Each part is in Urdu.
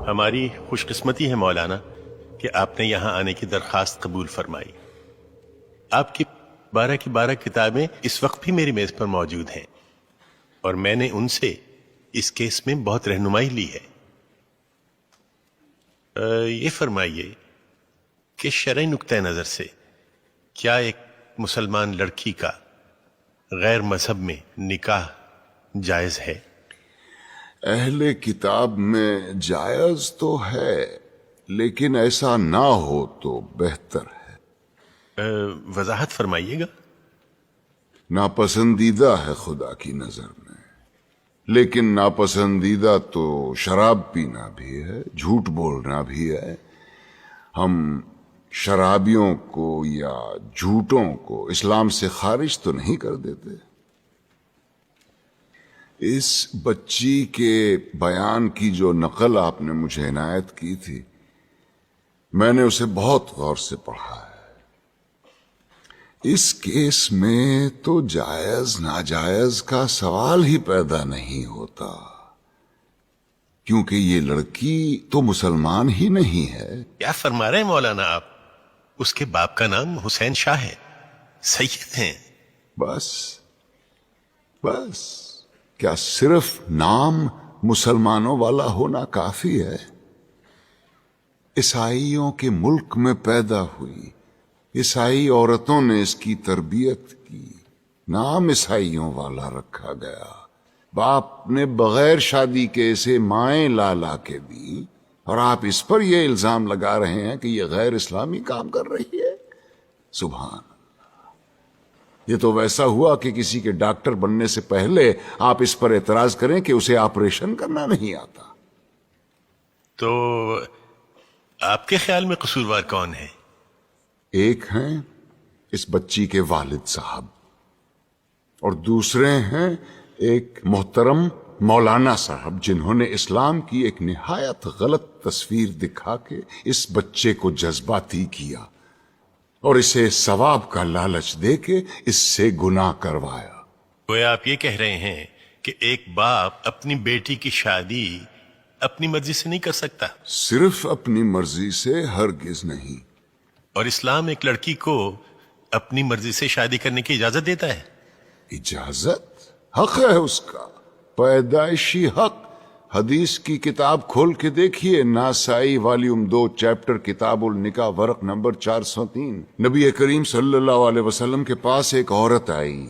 ہماری خوش قسمتی ہے مولانا کہ آپ نے یہاں آنے کی درخواست قبول فرمائی۔ آپ کی 12 کتابیں اس وقت بھی میری میز پر موجود ہیں اور میں نے ان سے اس کیس میں بہت رہنمائی لی ہے۔ یہ فرمائیے کہ شرعی نقطہ نظر سے کیا ایک مسلمان لڑکی کا غیر مذہب میں نکاح جائز ہے؟ اہل کتاب میں جائز تو ہے، لیکن ایسا نہ ہو تو بہتر ہے۔ وضاحت فرمائیے گا۔ ناپسندیدہ ہے خدا کی نظر میں، لیکن ناپسندیدہ تو شراب پینا بھی ہے، جھوٹ بولنا بھی ہے۔ ہم شرابیوں کو یا جھوٹوں کو اسلام سے خارج تو نہیں کر دیتے۔ اس بچی کے بیان کی جو نقل آپ نے مجھے عنایت کی تھی، میں نے اسے بہت غور سے پڑھا ہے۔ اس کیس میں تو جائز ناجائز کا سوال ہی پیدا نہیں ہوتا، کیونکہ یہ لڑکی تو مسلمان ہی نہیں ہے۔ کیا فرما رہے ہیں مولانا آپ؟ اس کے باپ کا نام حسین شاہ ہے، سید ہیں۔ بس کیا صرف نام مسلمانوں والا ہونا کافی ہے؟ عیسائیوں کے ملک میں پیدا ہوئی، عیسائی عورتوں نے اس کی تربیت کی، نام عیسائیوں والا رکھا گیا، باپ نے بغیر شادی کے اسے مائیں لا کے دی، اور آپ اس پر یہ الزام لگا رہے ہیں کہ یہ غیر اسلامی کام کر رہی ہے۔ سبحان اللہ! یہ تو ویسا ہوا کہ کسی کے ڈاکٹر بننے سے پہلے آپ اس پر اعتراض کریں کہ اسے آپریشن کرنا نہیں آتا۔ تو آپ کے خیال میں قصوروار کون ہے؟ ایک ہیں اس بچی کے والد صاحب، اور دوسرے ہیں ایک محترم مولانا صاحب، جنہوں نے اسلام کی ایک نہایت غلط تصویر دکھا کے اس بچے کو جذباتی کیا اور اسے ثواب کا لالچ دے کے اس سے گناہ کروایا۔ گویا آپ یہ کہہ رہے ہیں کہ ایک باپ اپنی بیٹی کی شادی اپنی مرضی سے نہیں کر سکتا؟ صرف اپنی مرضی سے ہرگز نہیں۔ اور اسلام ایک لڑکی کو اپنی مرضی سے شادی کرنے کی اجازت دیتا ہے؟ اجازت؟ حق ہے اس کا، پیدائشی حق۔ حدیث کی کتاب کھول کے دیکھیے، ناسائی والیوم 2 چیپٹر کتاب النکاح ورق نمبر 403۔ نبی کریم صلی اللہ علیہ وسلم کے پاس ایک عورت آئی،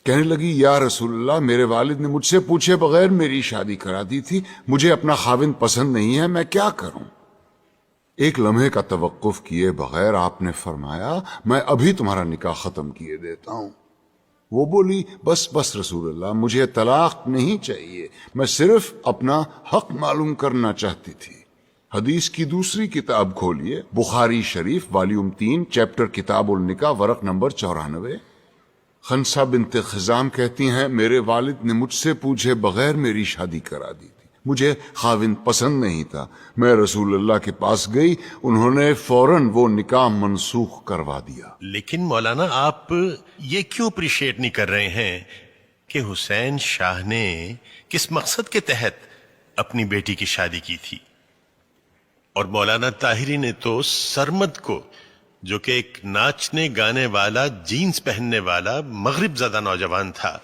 کہنے لگی یا رسول اللہ، میرے والد نے مجھ سے پوچھے بغیر میری شادی کرا دی تھی، مجھے اپنا خاوند پسند نہیں ہے، میں کیا کروں؟ ایک لمحے کا توقف کیے بغیر آپ نے فرمایا میں ابھی تمہارا نکاح ختم کیے دیتا ہوں۔ وہ بولی بس رسول اللہ، مجھے طلاق نہیں چاہیے، میں صرف اپنا حق معلوم کرنا چاہتی تھی۔ حدیث کی دوسری کتاب کھولیے، بخاری شریف والیوم 3 چیپٹر کتاب النکاح ورق نمبر 94۔ خنسا بنت خزام کہتی ہیں میرے والد نے مجھ سے پوچھے بغیر میری شادی کرا دی تھی، مجھے خاوند پسند نہیں تھا، میں رسول اللہ کے پاس گئی، انہوں نے فوراً وہ نکاح منسوخ کروا دیا۔ لیکن مولانا آپ یہ کیوں اپریشیٹ نہیں کر رہے ہیں کہ حسین شاہ نے کس مقصد کے تحت اپنی بیٹی کی شادی کی تھی؟ اور مولانا طاہری نے تو سرمد کو، جو کہ ایک ناچنے گانے والا، جینز پہننے والا مغرب زدہ نوجوان تھا،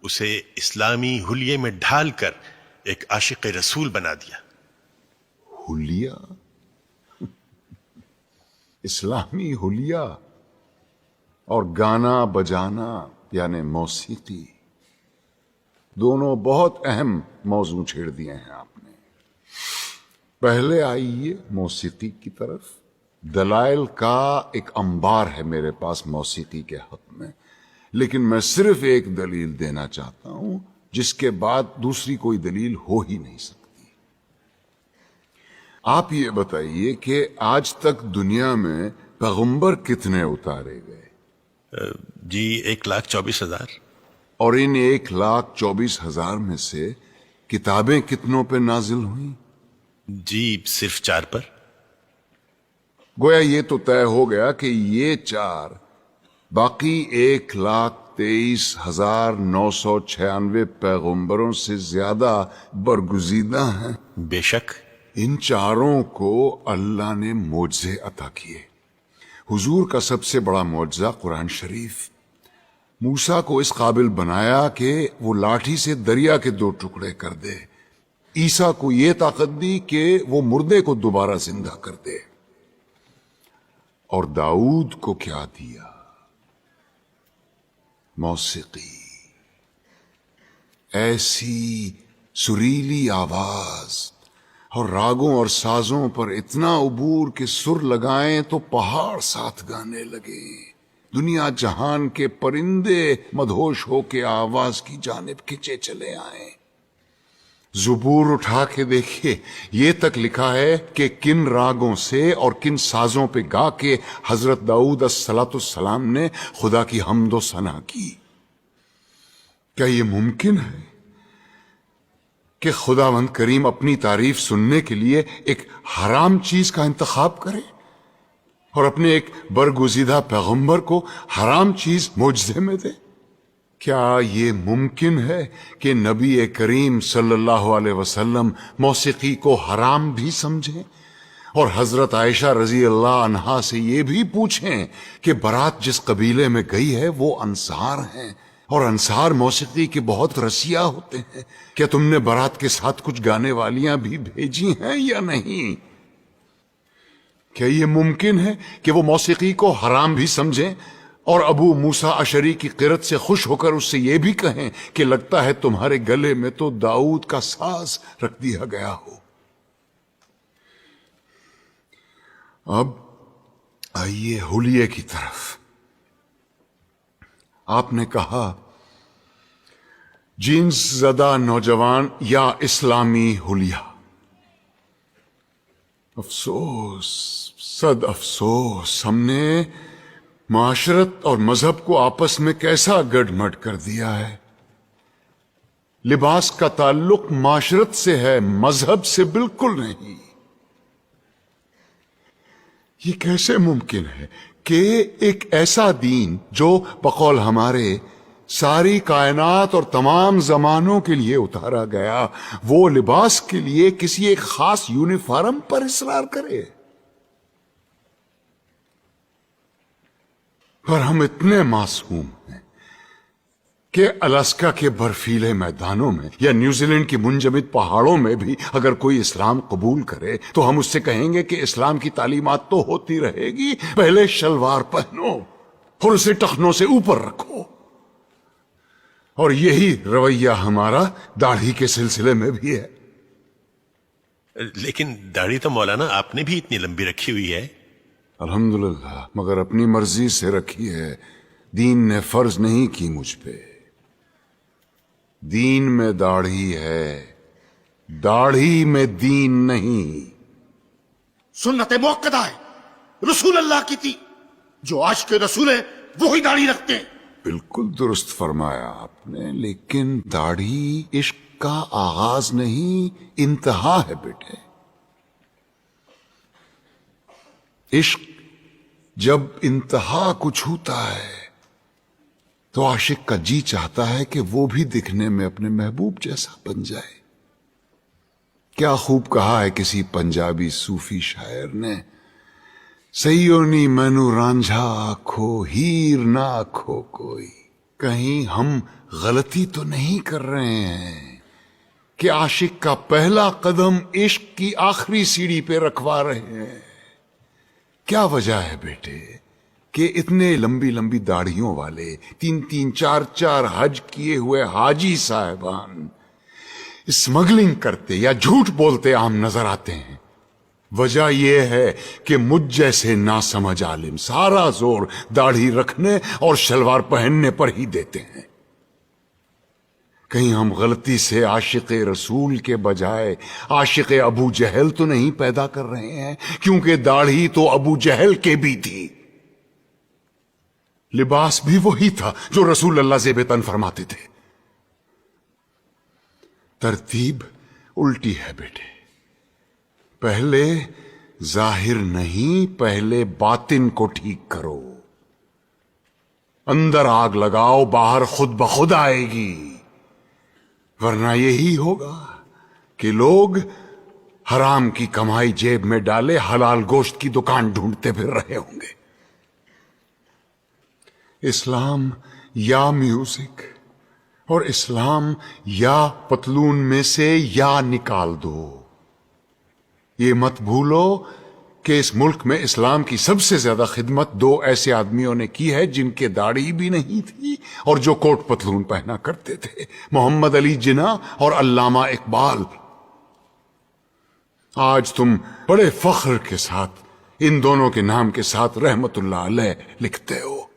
اسے اسلامی حلیے میں ڈھال کر ایک عاشق رسول بنا دیا۔ حلیہ؟ اسلامی حلیہ اور گانا بجانا یعنی موسیقی، دونوں بہت اہم موضوع چھیڑ دیے ہیں آپ نے۔ پہلے آئیے موسیقی کی طرف۔ دلائل کا ایک انبار ہے میرے پاس موسیقی کے حق میں، لیکن میں صرف ایک دلیل دینا چاہتا ہوں جس کے بعد دوسری کوئی دلیل ہو ہی نہیں سکتی۔ آپ یہ بتائیے کہ آج تک دنیا میں پیغمبر کتنے اتارے گئے؟ جی 1,24,000۔ اور ان 1,24,000 میں سے کتابیں کتنوں پہ نازل ہوئیں؟ جی صرف 4 پر۔ گویا یہ تو طے ہو گیا کہ یہ 4 باقی 1,23,996 پیغمبروں سے زیادہ برگزیدہ ہیں۔ بے شک ان چاروں کو اللہ نے معجزے عطا کیے. حضور کا سب سے بڑا معجزہ قرآن شریف. موسیٰ کو اس قابل بنایا کہ وہ لاٹھی سے دریا کے 2 ٹکڑے کر دے. عیسیٰ کو یہ طاقت دی کہ وہ مردے کو دوبارہ زندہ کر دے. اور داؤد کو کیا دیا؟ موسیقی. ایسی سریلی آواز اور راگوں اور سازوں پر اتنا عبور کہ سر لگائیں تو پہاڑ ساتھ گانے لگے. دنیا جہان کے پرندے مدہوش ہو کے آواز کی جانب کھنچے چلے آئیں. زبور اٹھا کے دیکھیے، یہ تک لکھا ہے کہ کن راگوں سے اور کن سازوں پہ گا کے حضرت داؤد الصلاۃ والسلام نے خدا کی حمد و ثنا کی. کیا یہ ممکن ہے کہ خداوند کریم اپنی تعریف سننے کے لیے ایک حرام چیز کا انتخاب کرے اور اپنے ایک برگزیدہ پیغمبر کو حرام چیز معجزے میں دے؟ کیا یہ ممکن ہے کہ نبی کریم صلی اللہ علیہ وسلم موسیقی کو حرام بھی سمجھیں اور حضرت عائشہ رضی اللہ عنہا سے یہ بھی پوچھیں کہ برات جس قبیلے میں گئی ہے وہ انصار ہیں اور انصار موسیقی کے بہت رسیا ہوتے ہیں، کیا تم نے برات کے ساتھ کچھ گانے والیاں بھی بھیجی ہیں یا نہیں؟ کیا یہ ممکن ہے کہ وہ موسیقی کو حرام بھی سمجھیں اور ابو موسیٰ اشعری کی قرت سے خوش ہو کر اس سے یہ بھی کہیں کہ لگتا ہے تمہارے گلے میں تو داؤد کا ساز رکھ دیا گیا ہو؟ اب آئیے حلیے کی طرف. آپ نے کہا جینس زدہ نوجوان یا اسلامی حلیہ. افسوس، صد افسوس، ہم نے معاشرت اور مذہب کو آپس میں کیسا گڈ مڈ کر دیا ہے. لباس کا تعلق معاشرت سے ہے، مذہب سے بالکل نہیں. یہ کیسے ممکن ہے کہ ایک ایسا دین جو بقول ہمارے ساری کائنات اور تمام زمانوں کے لیے اتارا گیا، وہ لباس کے لیے کسی ایک خاص یونیفارم پر اصرار کرے؟ پر ہم اتنے معصوم ہیں کہ الاسکا کے برفیلے میدانوں میں یا نیوزی لینڈ کی منجمد پہاڑوں میں بھی اگر کوئی اسلام قبول کرے تو ہم اس سے کہیں گے کہ اسلام کی تعلیمات تو ہوتی رہے گی، پہلے شلوار پہنو اور اسے ٹخنوں سے اوپر رکھو. اور یہی رویہ ہمارا داڑھی کے سلسلے میں بھی ہے. لیکن داڑھی تو مولانا آپ نے بھی اتنی لمبی رکھی ہوئی ہے. الحمدللہ، مگر اپنی مرضی سے رکھی ہے. دین نے فرض نہیں کی مجھ پہ. دین میں داڑھی ہے، داڑھی میں دین نہیں. سنت موقدہ ہے، رسول اللہ کی تھی. جو عاشق رسول ہے وہی داڑھی رکھتے ہیں. بالکل درست فرمایا آپ نے، لیکن داڑھی عشق کا آغاز نہیں، انتہا ہے بیٹے. عشق جب انتہا کو چھوتا ہے تو عاشق کا جی چاہتا ہے کہ وہ بھی دکھنے میں اپنے محبوب جیسا بن جائے. کیا خوب کہا ہے کسی پنجابی صوفی شاعر نے، سیونی مینو رانجھا آکھو ہیر نہ آکھو کوئی. کہیں ہم غلطی تو نہیں کر رہے ہیں کہ عاشق کا پہلا قدم عشق کی آخری سیڑھی پہ رکھوا رہے ہیں؟ کیا وجہ ہے بیٹے کہ اتنے لمبی لمبی داڑھیوں والے 3-3 4-4 حج کیے ہوئے حاجی صاحبان اسمگلنگ کرتے یا جھوٹ بولتے عام نظر آتے ہیں؟ وجہ یہ ہے کہ مجھ جیسے ناسمجھ عالم سارا زور داڑھی رکھنے اور شلوار پہننے پر ہی دیتے ہیں. کہیں ہم غلطی سے عاشق رسول کے بجائے عاشق ابو جہل تو نہیں پیدا کر رہے ہیں؟ کیونکہ داڑھی تو ابو جہل کے بھی تھی، لباس بھی وہی تھا جو رسول اللہ زیب تن فرماتے تھے. ترتیب الٹی ہے بیٹے. پہلے ظاہر نہیں، پہلے باطن کو ٹھیک کرو. اندر آگ لگاؤ، باہر خود بخود آئے گی. ورنہ یہی ہوگا کہ لوگ حرام کی کمائی جیب میں ڈالے حلال گوشت کی دکان ڈھونڈتے پھر رہے ہوں گے۔ اسلام یا میوزک اور اسلام یا پتلون میں سے یا نکال دو۔ یہ مت بھولو کہ اس ملک میں اسلام کی سب سے زیادہ خدمت دو ایسے آدمیوں نے کی ہے جن کے داڑھی بھی نہیں تھی اور جو کوٹ پتلون پہنا کرتے تھے، محمد علی جناح اور علامہ اقبال۔ آج تم بڑے فخر کے ساتھ ان دونوں کے نام کے ساتھ رحمت اللہ علیہ لکھتے ہو۔